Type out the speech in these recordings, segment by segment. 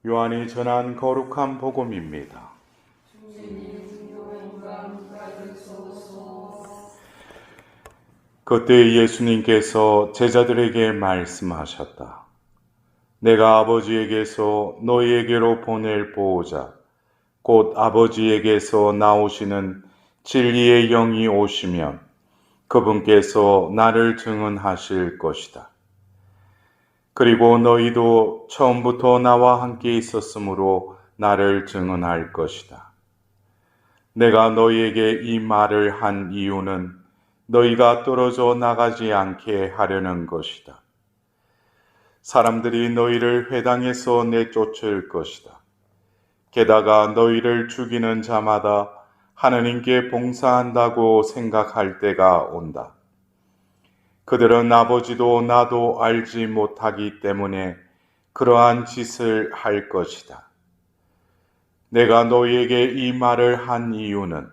요한이 전한 거룩한 복음입니다. 그때 예수님께서 제자들에게 말씀하셨다. 내가 아버지에게서 너희에게로 보낼 보호자, 곧 아버지에게서 나오시는 진리의 영이 오시면 그분께서 나를 증언하실 것이다. 그리고 너희도 처음부터 나와 함께 있었으므로 나를 증언할 것이다. 내가 너희에게 이 말을 한 이유는 너희가 떨어져 나가지 않게 하려는 것이다. 사람들이 너희를 회당에서 내쫓을 것이다. 게다가 너희를 죽이는 자마다 하느님께 봉사한다고 생각할 때가 온다. 그들은 아버지도 나도 알지 못하기 때문에 그러한 짓을 할 것이다. 내가 너희에게 이 말을 한 이유는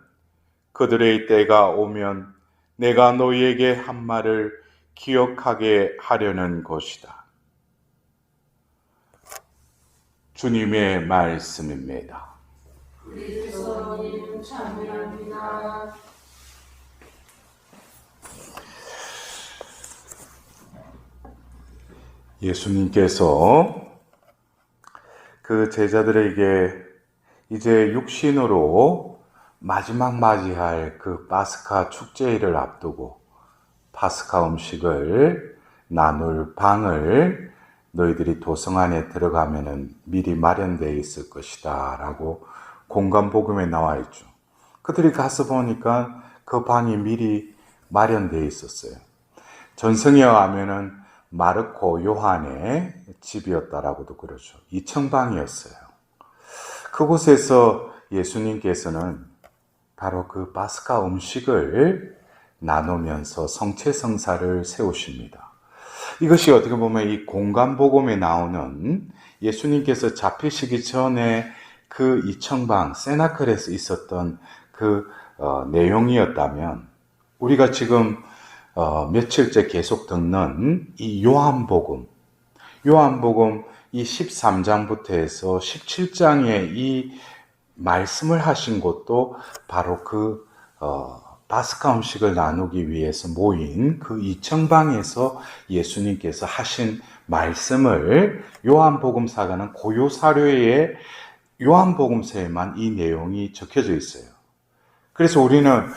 그들의 때가 오면 내가 너희에게 한 말을 기억하게 하려는 것이다. 주님의 말씀입니다. 그리스도님 찬양합니다. 예수님께서 그 제자들에게 이제 육신으로 마지막 맞이할 그 파스카 축제일을 앞두고 파스카 음식을 나눌 방을 너희들이 도성 안에 들어가면은 미리 마련되어 있을 것이다 라고 공간 복음에 나와 있죠. 그들이 가서 보니까 그 방이 미리 마련되어 있었어요. 전승에 가면은 마르코 요한의 집이었다라고도 그러죠. 2층방이었어요. 그곳에서 예수님께서는 바로 그 파스카 음식을 나누면서 성체성사를 세우십니다. 이것이 어떻게 보면 이 공간복음에 나오는 예수님께서 잡히시기 전에 그 2층방 세나클에서 있었던 그 내용이었다면 우리가 지금 며칠째 계속 듣는 이 요한복음 이 13장부터 해서 17장에 이 말씀을 하신 것도 바로 그 파스카 음식을 나누기 위해서 모인 그 2층방에서 예수님께서 하신 말씀을 요한복음사가는 고유 사료에 요한복음서에만 이 내용이 적혀져 있어요. 그래서 우리는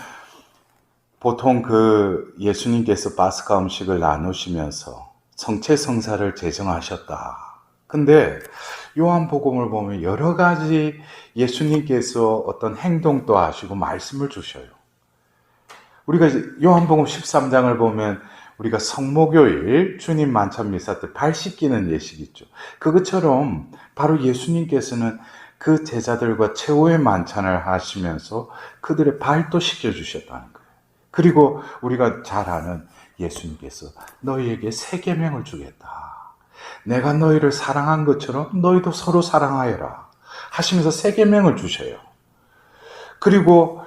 보통 그 예수님께서 파스카 음식을 나누시면서 성체성사를 제정하셨다. 근데 요한복음을 보면 여러 가지 예수님께서 어떤 행동도 하시고 말씀을 주셔요. 우리가 요한복음 13장을 보면 우리가 성목요일 주님 만찬 미사 때 발 씻기는 예식이 있죠. 그것처럼 바로 예수님께서는 그 제자들과 최후의 만찬을 하시면서 그들의 발도 씻겨주셨다는 거예요. 그리고 우리가 잘 아는 예수님께서 너희에게 새 계명을 주겠다. 내가 너희를 사랑한 것처럼 너희도 서로 사랑하여라 하시면서 새 계명을 주셔요. 그리고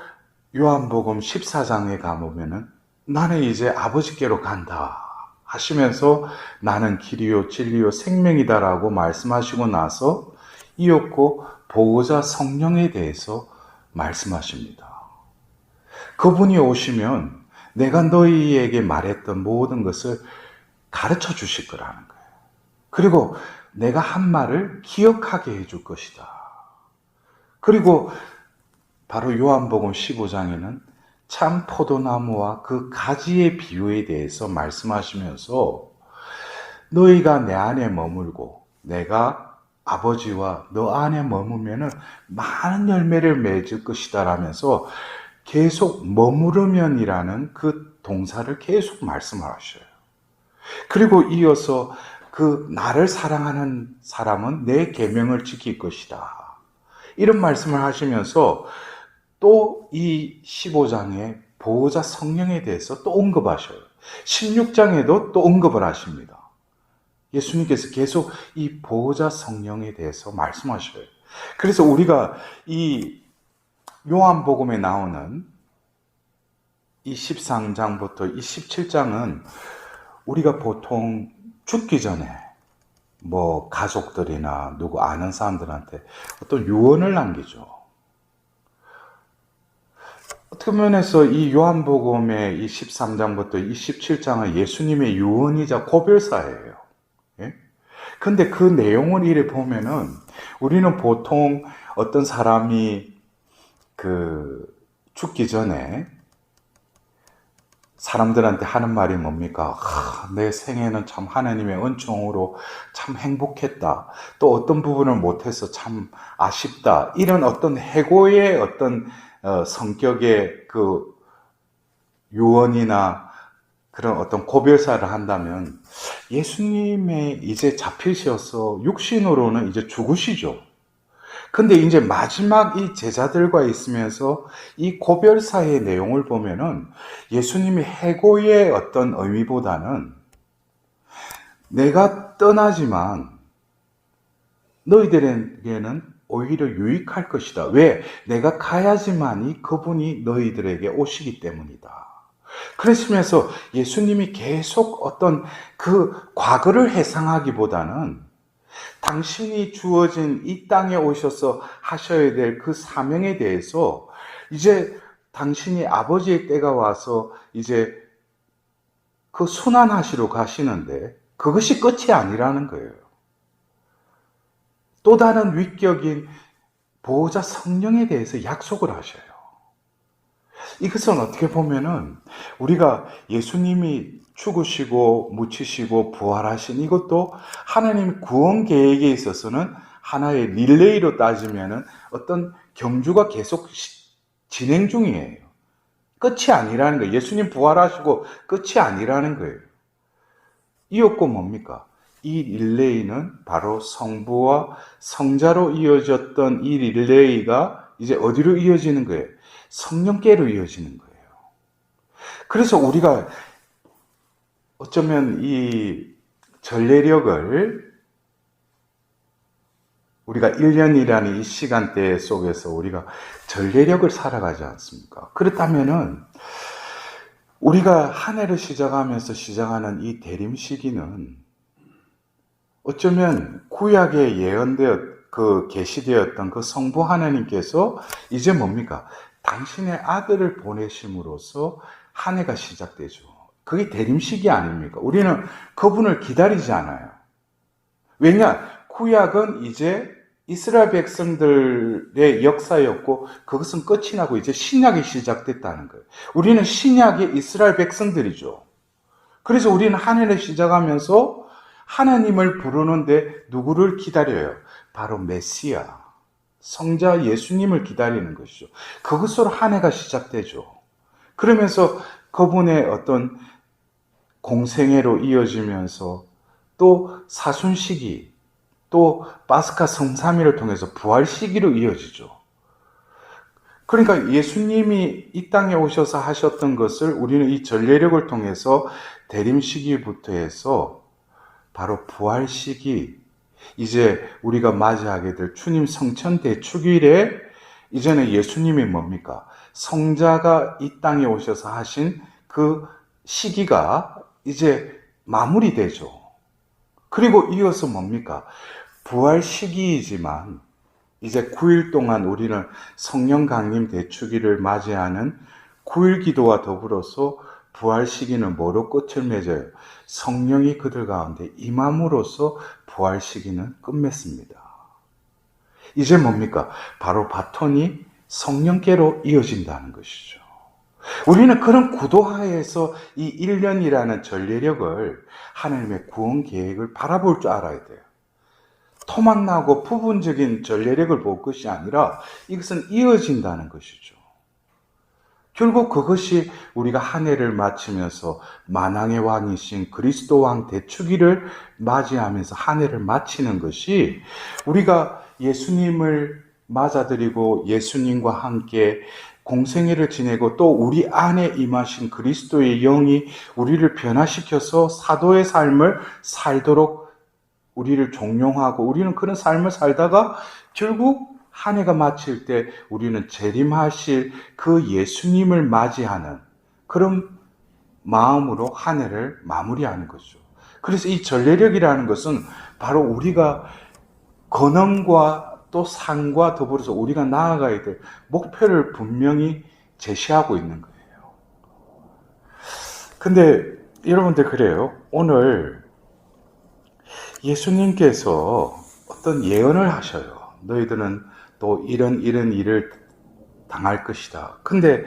요한복음 14장에 가보면은 나는 이제 아버지께로 간다 하시면서 나는 길이요 진리요 생명이다라고 말씀하시고 나서 이었고 보호자 성령에 대해서 말씀하십니다. 그분이 오시면 내가 너희에게 말했던 모든 것을 가르쳐 주실 거라는 거예요. 그리고 내가 한 말을 기억하게 해줄 것이다. 그리고 바로 요한복음 15장에는 참 포도나무와 그 가지의 비유에 대해서 말씀하시면서 너희가 내 안에 머물고 내가 아버지와 너 안에 머물면은 많은 열매를 맺을 것이다 라면서 계속 머무르면이라는 그 동사를 계속 말씀하셔요. 그리고 이어서 그 나를 사랑하는 사람은 내 계명을 지킬 것이다. 이런 말씀을 하시면서 또 이 15장에 보호자 성령에 대해서 또 언급하셔요. 16장에도 또 언급을 하십니다. 예수님께서 계속 이 보호자 성령에 대해서 말씀하셔요. 그래서 우리가 이 요한복음에 나오는 이 13장부터 이 17장은 우리가 보통 죽기 전에 뭐 가족들이나 누구 아는 사람들한테 어떤 유언을 남기죠. 어떻게 면에서 이 요한복음의 이 13장부터 이 17장은 예수님의 유언이자 고별사예요. 예? 근데 그 내용을 이래 보면은 우리는 보통 어떤 사람이 죽기 전에 사람들한테 하는 말이 뭡니까? 내 생애는 참 하나님의 은총으로 참 행복했다. 또 어떤 부분을 못해서 참 아쉽다. 이런 어떤 해고의 어떤 성격의 그 유언이나 그런 어떤 고별사를 한다면 예수님의 이제 잡히셔서 육신으로는 이제 죽으시죠. 근데 이제 마지막 이 제자들과 있으면서 이 고별사의 내용을 보면은 예수님이 해고의 어떤 의미보다는 내가 떠나지만 너희들에게는 오히려 유익할 것이다. 왜? 내가 가야지만이 그분이 너희들에게 오시기 때문이다. 그러시면서 예수님이 계속 어떤 그 과거를 회상하기보다는 당신이 주어진 이 땅에 오셔서 하셔야 될 그 사명에 대해서 이제 당신이 아버지의 때가 와서 이제 그 순환하시러 가시는데 그것이 끝이 아니라는 거예요. 또 다른 위격인 보호자 성령에 대해서 약속을 하셔요. 이것은 어떻게 보면은 우리가 예수님이 죽으시고 묻히시고 부활하신 이것도 하나님 구원 계획에 있어서는 하나의 릴레이로 따지면은 어떤 경주가 계속 진행 중이에요. 끝이 아니라는 거예요. 예수님 부활하시고 끝이 아니라는 거예요. 이었고 뭡니까? 이 릴레이는 바로 성부와 성자로 이어졌던 이 릴레이가 이제 어디로 이어지는 거예요? 성령께로 이어지는 거예요. 그래서 우리가 어쩌면 이 전례력을 우리가 1년이라는 이 시간대 속에서 우리가 전례력을 살아가지 않습니까? 그렇다면은 우리가 한 해를 시작하면서 시작하는 이 대림 시기는 어쩌면 구약에 계시되었던 그 성부 하나님께서 이제 뭡니까? 당신의 아들을 보내심으로써 한 해가 시작되죠. 그게 대림식이 아닙니까? 우리는 그분을 기다리지 않아요. 왜냐? 구약은 이제 이스라엘 백성들의 역사였고 그것은 끝이 나고 이제 신약이 시작됐다는 거예요. 우리는 신약의 이스라엘 백성들이죠. 그래서 우리는 한 해를 시작하면서 하나님을 부르는데 누구를 기다려요? 바로 메시아, 성자 예수님을 기다리는 것이죠. 그것으로 한 해가 시작되죠. 그러면서 그분의 어떤 공생애로 이어지면서 또 사순 시기, 또 파스카 성삼일을 통해서 부활 시기로 이어지죠. 그러니까 예수님이 이 땅에 오셔서 하셨던 것을 우리는 이 전례력을 통해서 대림 시기부터 해서 바로 부활 시기, 이제 우리가 맞이하게 될 주님 성천 대축일에 이제는 예수님이 뭡니까? 성자가 이 땅에 오셔서 하신 그 시기가 이제 마무리되죠. 그리고 이어서 뭡니까? 부활 시기이지만 이제 9일 동안 우리는 성령 강림 대축일을 맞이하는 9일 기도와 더불어서 부활 시기는 뭐로 끝을 맺어요? 성령이 그들 가운데 임함으로써 부활 시기는 끝맺습니다. 이제 뭡니까? 바로 바톤이 성령께로 이어진다는 것이죠. 우리는 그런 구도하에서 이 1년이라는 전례력을 하나님의 구원 계획을 바라볼 줄 알아야 돼요. 토막나고 부분적인 전례력을 볼 것이 아니라 이것은 이어진다는 것이죠. 결국 그것이 우리가 한 해를 마치면서 만왕의 왕이신 그리스도 왕 대축일을 맞이하면서 한 해를 마치는 것이 우리가 예수님을 맞아들이고 예수님과 함께 공생애를 지내고 또 우리 안에 임하신 그리스도의 영이 우리를 변화시켜서 사도의 삶을 살도록 우리를 종용하고 우리는 그런 삶을 살다가 결국 한 해가 마칠 때 우리는 재림하실 그 예수님을 맞이하는 그런 마음으로 한 해를 마무리하는 거죠. 그래서 이 전례력이라는 것은 바로 우리가 권능과 또 상과 더불어서 우리가 나아가야 될 목표를 분명히 제시하고 있는 거예요. 근데 여러분들 그래요. 오늘 예수님께서 어떤 예언을 하셔요. 너희들은 또 이런 일을 당할 것이다. 근데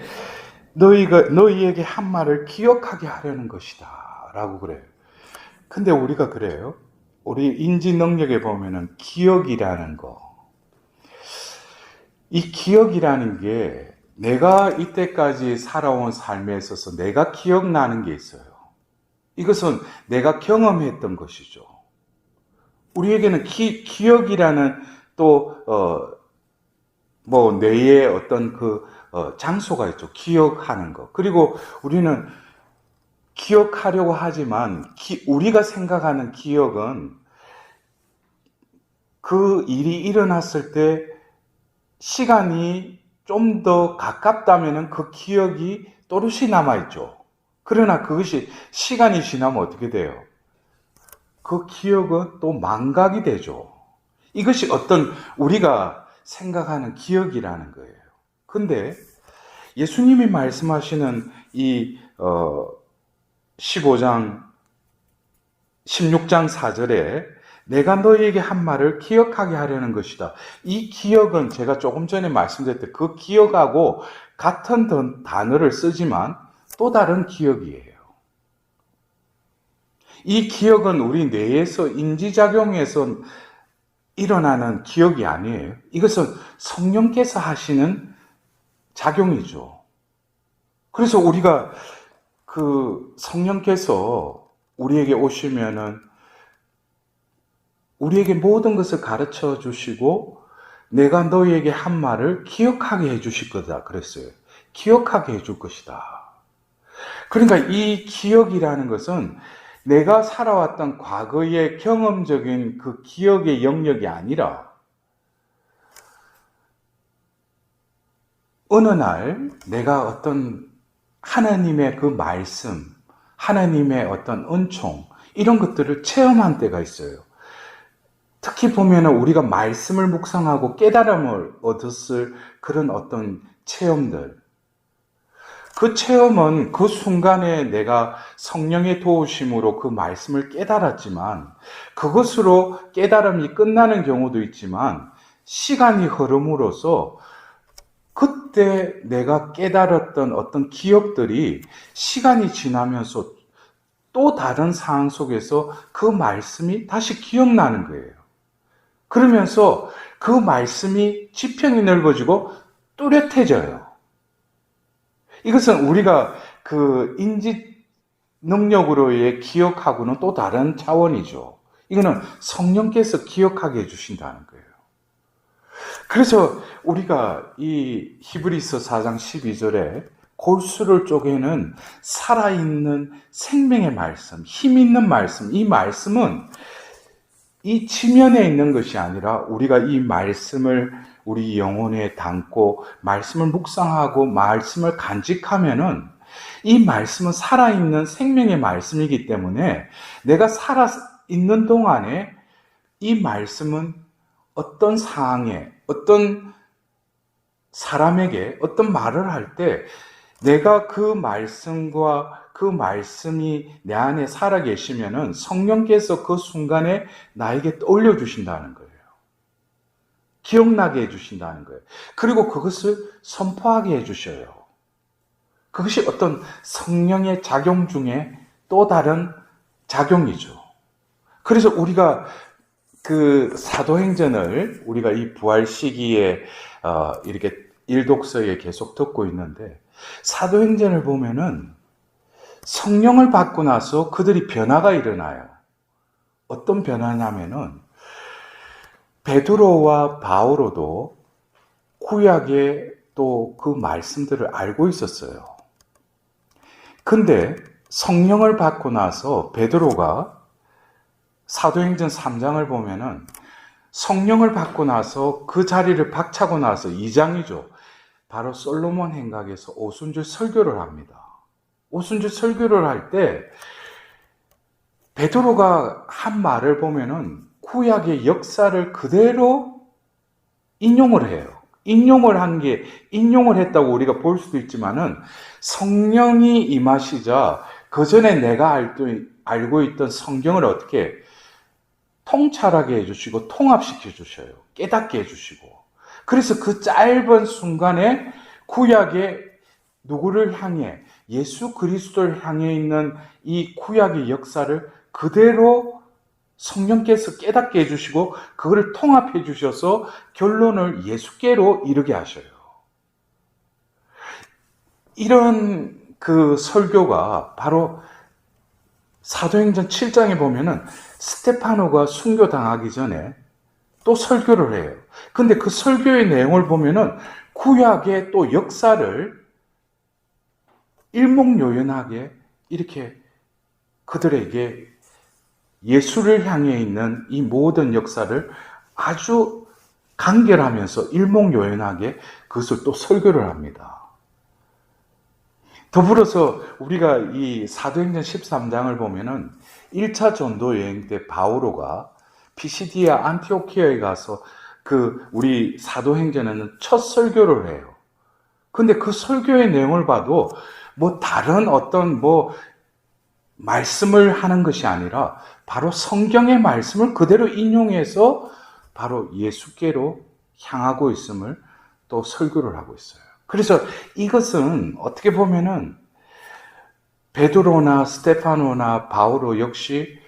너희에게 한 말을 기억하게 하려는 것이다. 라고 그래요. 근데 우리가 그래요. 우리 인지 능력에 보면은 기억이라는 거. 이 기억이라는 게 내가 이때까지 살아온 삶에 있어서 내가 기억나는 게 있어요. 이것은 내가 경험했던 것이죠. 우리에게는 기억이라는 또 뇌에 어떤 장소가 있죠. 기억하는 거. 그리고 우리는 기억하려고 하지만 우리가 생각하는 기억은 그 일이 일어났을 때 시간이 좀 더 가깝다면 그 기억이 또렷이 남아있죠. 그러나 그것이 시간이 지나면 어떻게 돼요? 그 기억은 또 망각이 되죠. 이것이 어떤 우리가 생각하는 기억이라는 거예요. 근데 예수님이 말씀하시는 이 16장 4절에 내가 너희에게 한 말을 기억하게 하려는 것이다. 이 기억은 제가 조금 전에 말씀드렸던 그 기억하고 같은 단어를 쓰지만 또 다른 기억이에요. 이 기억은 우리 뇌에서 인지작용에서 일어나는 기억이 아니에요. 이것은 성령께서 하시는 작용이죠. 그래서 우리가 성령께서 우리에게 오시면은 우리에게 모든 것을 가르쳐 주시고 내가 너희에게 한 말을 기억하게 해 주실 거다 그랬어요. 기억하게 해 줄 것이다. 그러니까 이 기억이라는 것은 내가 살아왔던 과거의 경험적인 그 기억의 영역이 아니라 어느 날 내가 어떤 하나님의 그 말씀, 하나님의 어떤 은총 이런 것들을 체험한 때가 있어요. 특히 보면 우리가 말씀을 묵상하고 깨달음을 얻었을 그런 어떤 체험들. 그 체험은 그 순간에 내가 성령의 도우심으로 그 말씀을 깨달았지만 그것으로 깨달음이 끝나는 경우도 있지만 시간이 흐름으로써 그때 내가 깨달았던 어떤 기억들이 시간이 지나면서 또 다른 상황 속에서 그 말씀이 다시 기억나는 거예요. 그러면서 그 말씀이 지평이 넓어지고 뚜렷해져요. 이것은 우리가 그 인지 능력으로의 기억하고는 또 다른 차원이죠. 이거는 성령께서 기억하게 해주신다는 거예요. 그래서 우리가 이 히브리서 4장 12절에 골수를 쪼개는 살아있는 생명의 말씀, 힘 있는 말씀, 이 말씀은 이 지면에 있는 것이 아니라 우리가 이 말씀을 우리 영혼에 담고 말씀을 묵상하고 말씀을 간직하면은 이 말씀은 살아있는 생명의 말씀이기 때문에 내가 살아있는 동안에 이 말씀은 어떤 상황에 어떤 사람에게 어떤 말을 할 때 내가 그 말씀과 그 말씀이 내 안에 살아계시면은 성령께서 그 순간에 나에게 떠올려 주신다는 거예요. 기억나게 해주신다는 거예요. 그리고 그것을 선포하게 해주셔요. 그것이 어떤 성령의 작용 중에 또 다른 작용이죠. 그래서 우리가 그 사도행전을 우리가 이 부활 시기에 이렇게 일독서에 계속 듣고 있는데 사도행전을 보면은 성령을 받고 나서 그들이 변화가 일어나요. 어떤 변화냐면은 베드로와 바오로도 구약의 또 그 말씀들을 알고 있었어요. 근데 성령을 받고 나서 베드로가 사도행전 3장을 보면은 성령을 받고 나서 그 자리를 박차고 나서 2장이죠. 바로 솔로몬 행각에서 오순절 설교를 합니다. 오순절 설교를 할 때 베드로가 한 말을 보면은 구약의 역사를 그대로 인용을 해요. 인용을 했다고 우리가 볼 수도 있지만은 성령이 임하시자 그 전에 내가 알고 있던 성경을 어떻게 통찰하게 해주시고 통합시켜 주셔요. 깨닫게 해주시고. 그래서 그 짧은 순간에 구약의 누구를 향해 예수 그리스도를 향해 있는 이 구약의 역사를 그대로 성령께서 깨닫게 해주시고 그거를 통합해 주셔서 결론을 예수께로 이르게 하셔요. 이런 그 설교가 바로 사도행전 7장에 보면은 스테파노가 순교당하기 전에 또 설교를 해요. 근데 그 설교의 내용을 보면은 구약의 또 역사를 일목요연하게 이렇게 그들에게 예수를 향해 있는 이 모든 역사를 아주 간결하면서 일목요연하게 그것을 또 설교를 합니다. 더불어서 우리가 이 사도행전 13장을 보면은 1차 전도 여행 때 바오로가 피시디아 안티오키아에 가서 그 우리 사도행전에는 첫 설교를 해요. 근데 그 설교의 내용을 봐도 뭐 다른 어떤 뭐 말씀을 하는 것이 아니라 바로 성경의 말씀을 그대로 인용해서 바로 예수께로 향하고 있음을 또 설교를 하고 있어요. 그래서 이것은 어떻게 보면은 베드로나 스테파노나 바오로 역시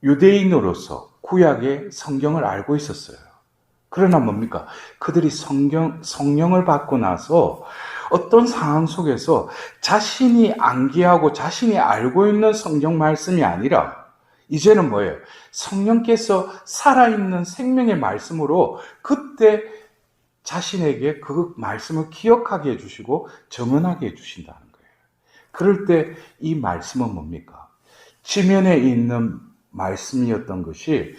유대인으로서 구약의 성경을 알고 있었어요. 그러나 뭡니까? 그들이 성령을 받고 나서 어떤 상황 속에서 자신이 암기하고 자신이 알고 있는 성경 말씀이 아니라 이제는 뭐예요? 성령께서 살아있는 생명의 말씀으로 그때 자신에게 그 말씀을 기억하게 해주시고 정언하게 해주신다는 거예요. 그럴 때 이 말씀은 뭡니까? 지면에 있는 말씀이었던 것이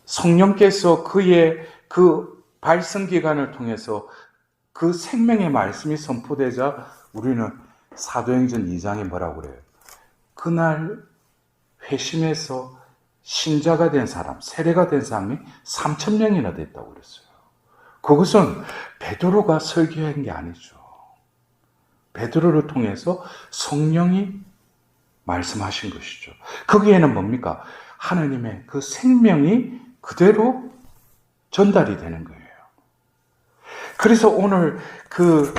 성령께서 그의 그 발성기관을 통해서 그 생명의 말씀이 선포되자 우리는 사도행전 2장에 뭐라고 그래요? 그날 회심해서 신자가 된 사람, 세례가 된 사람이 3,000명이나 됐다고 그랬어요. 그것은 베드로가 설교한 게 아니죠. 베드로를 통해서 성령이 말씀하신 것이죠. 거기에는 뭡니까? 하나님의 그 생명이 그대로 전달이 되는 거예요. 그래서 오늘 그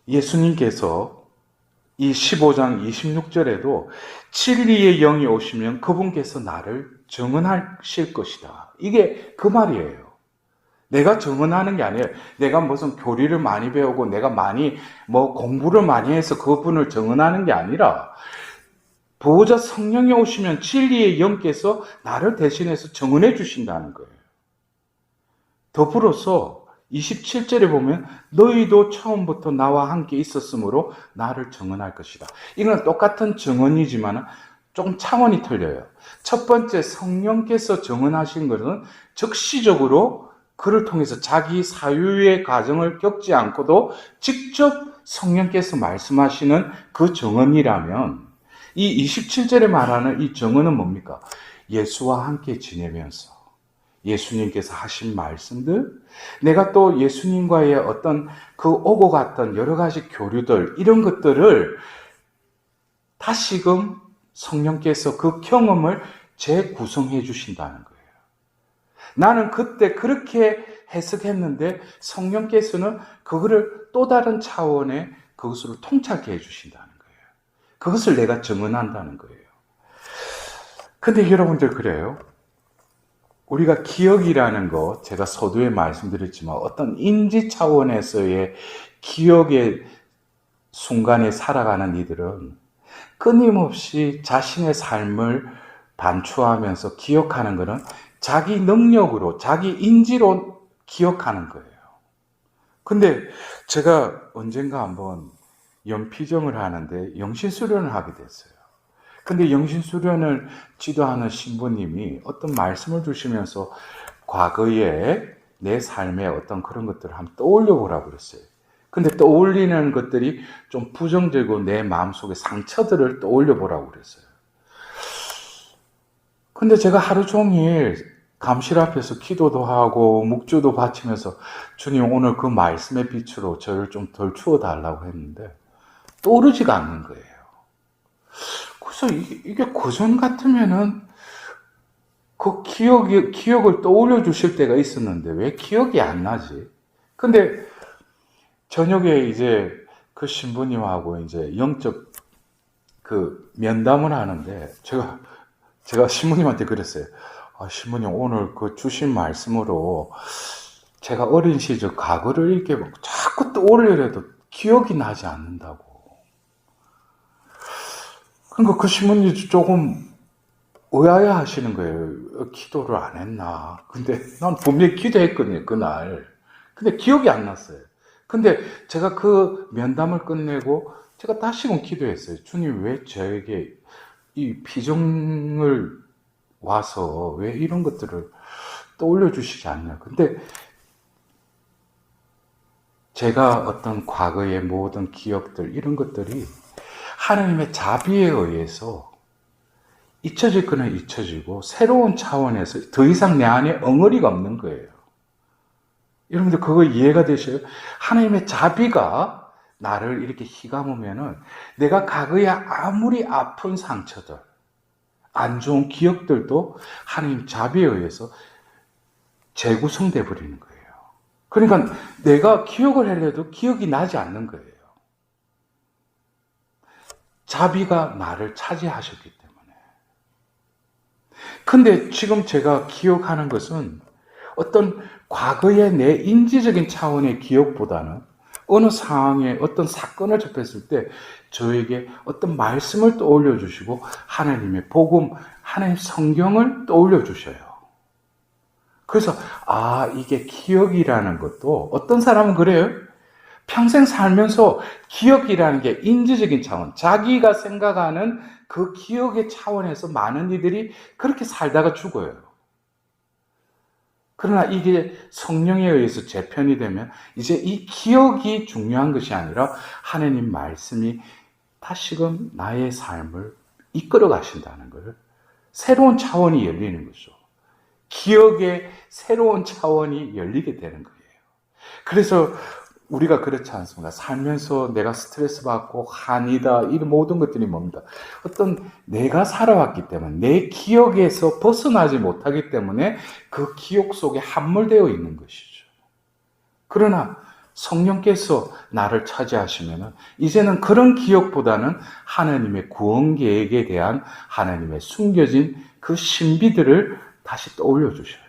예수님께서 이 15장 26절에도 진리의 영이 오시면 그분께서 나를 증언하실 것이다. 이게 그 말이에요. 내가 증언하는 게 아니에요. 내가 무슨 교리를 많이 배우고 내가 많이 뭐 공부를 많이 해서 그분을 증언하는 게 아니라 보호자 성령이 오시면 진리의 영께서 나를 대신해서 증언해 주신다는 거예요. 더불어서 27절에 보면 너희도 처음부터 나와 함께 있었으므로 나를 증언할 것이다. 이건 똑같은 증언이지만 조금 차원이 틀려요. 첫 번째 성령께서 증언하신 것은 즉시적으로 그를 통해서 자기 사유의 과정을 겪지 않고도 직접 성령께서 말씀하시는 그 증언이라면 이 27절에 말하는 이 증언은 뭡니까? 예수와 함께 지내면서 예수님께서 하신 말씀들, 내가 또 예수님과의 어떤 그 오고 갔던 여러 가지 교류들, 이런 것들을 다시금 성령께서 그 경험을 재구성해 주신다는 거예요. 나는 그때 그렇게 해석했는데 성령께서는 그거를 또 다른 차원의 그것으로 통찰케 해 주신다는 거예요. 그것을 내가 증언한다는 거예요. 근데 여러분들 그래요. 우리가 기억이라는 거 제가 서두에 말씀드렸지만 어떤 인지 차원에서의 기억의 순간에 살아가는 이들은 끊임없이 자신의 삶을 반추하면서 기억하는 것은 자기 능력으로, 자기 인지로 기억하는 거예요. 근데 제가 언젠가 한번 연피정을 하는데 영신수련을 하게 됐어요. 근데 영신수련을 지도하는 신부님이 어떤 말씀을 주시면서 과거에 내 삶의 어떤 그런 것들을 한번 떠올려 보라고 그랬어요. 근데 떠올리는 것들이 좀 부정되고 내 마음속의 상처들을 떠올려 보라고 그랬어요. 근데 제가 하루 종일 감실 앞에서 기도도 하고 묵주도 바치면서 주님 오늘 그 말씀의 빛으로 저를 좀 덜 추워달라고 했는데 떠오르지가 않는 거예요. 그래서 이게 그전 같으면은 그 기억을 떠올려 주실 때가 있었는데 왜 기억이 안 나지? 근데 저녁에 이제 그 신부님하고 이제 영적 그 면담을 하는데 제가 신부님한테 그랬어요. 아, 신부님 오늘 그 주신 말씀으로 제가 어린 시절 과거를 이렇게 막 자꾸 떠올려도 기억이 나지 않는다고. 그러니까 그 신부님 조금 의아해 하시는 거예요. 기도를 안 했나. 근데 난 분명히 기도했거든요, 그날. 근데 기억이 안 났어요. 근데 제가 그 면담을 끝내고 제가 다시금 기도했어요. 주님 왜 저에게 이 비정을 와서 왜 이런 것들을 떠올려 주시지 않냐. 근데 제가 어떤 과거의 모든 기억들, 이런 것들이 하나님의 자비에 의해서 잊혀질 거는 잊혀지고 새로운 차원에서 더 이상 내 안에 엉어리가 없는 거예요. 여러분들 그거 이해가 되셔요? 하나님의 자비가 나를 이렇게 휘감으면은 내가 과거에 아무리 아픈 상처들, 안 좋은 기억들도 하나님 자비에 의해서 재구성돼 버리는 거예요. 그러니까 내가 기억을 하려도 기억이 나지 않는 거예요. 자비가 나를 차지하셨기 때문에. 근데 지금 제가 기억하는 것은 어떤 과거의 내 인지적인 차원의 기억보다는 어느 상황에 어떤 사건을 접했을 때 저에게 어떤 말씀을 떠올려 주시고 하나님의 복음, 하나님 성경을 떠올려 주셔요. 그래서 이게 기억이라는 것도 어떤 사람은 그래요. 평생 살면서 기억이라는 게 인지적인 차원, 자기가 생각하는 그 기억의 차원에서 많은 이들이 그렇게 살다가 죽어요. 그러나 이게 성령에 의해서 재편이 되면 이제 이 기억이 중요한 것이 아니라 하나님 말씀이 다시금 나의 삶을 이끌어 가신다는 것을, 새로운 차원이 열리는 거죠. 기억의 새로운 차원이 열리게 되는 거예요. 그래서 우리가 그렇지 않습니다. 살면서 내가 스트레스 받고 한이다, 이런 모든 것들이 뭡니까? 어떤 내가 살아왔기 때문에 내 기억에서 벗어나지 못하기 때문에 그 기억 속에 함몰되어 있는 것이죠. 그러나 성령께서 나를 차지하시면 이제는 그런 기억보다는 하나님의 구원 계획에 대한 하나님의 숨겨진 그 신비들을 다시 떠올려 주셔요.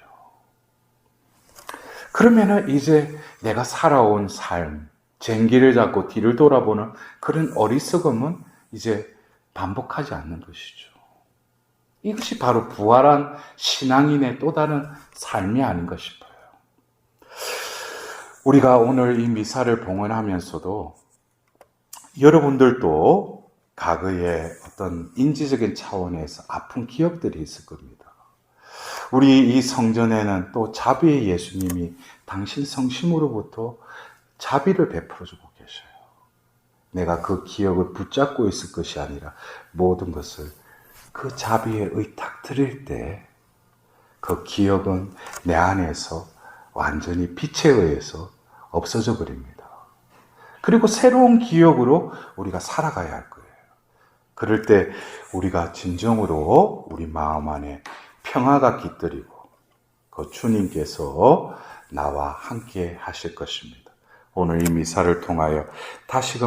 그러면은 이제 내가 살아온 삶, 쟁기를 잡고 뒤를 돌아보는 그런 어리석음은 이제 반복하지 않는 것이죠. 이것이 바로 부활한 신앙인의 또 다른 삶이 아닌가 싶어요. 우리가 오늘 이 미사를 봉헌하면서도 여러분들도 과거의 어떤 인지적인 차원에서 아픈 기억들이 있을 겁니다. 우리 이 성전에는 또 자비의 예수님이 당신 성심으로부터 자비를 베풀어주고 계셔요. 내가 그 기억을 붙잡고 있을 것이 아니라 모든 것을 그 자비에 의탁 드릴 때 그 기억은 내 안에서 완전히 빛에 의해서 없어져 버립니다. 그리고 새로운 기억으로 우리가 살아가야 할 거예요. 그럴 때 우리가 진정으로 우리 마음 안에 평화가 깃들이고 그 주님께서 나와 함께 하실 것입니다. 오늘 이 미사를 통하여 다시금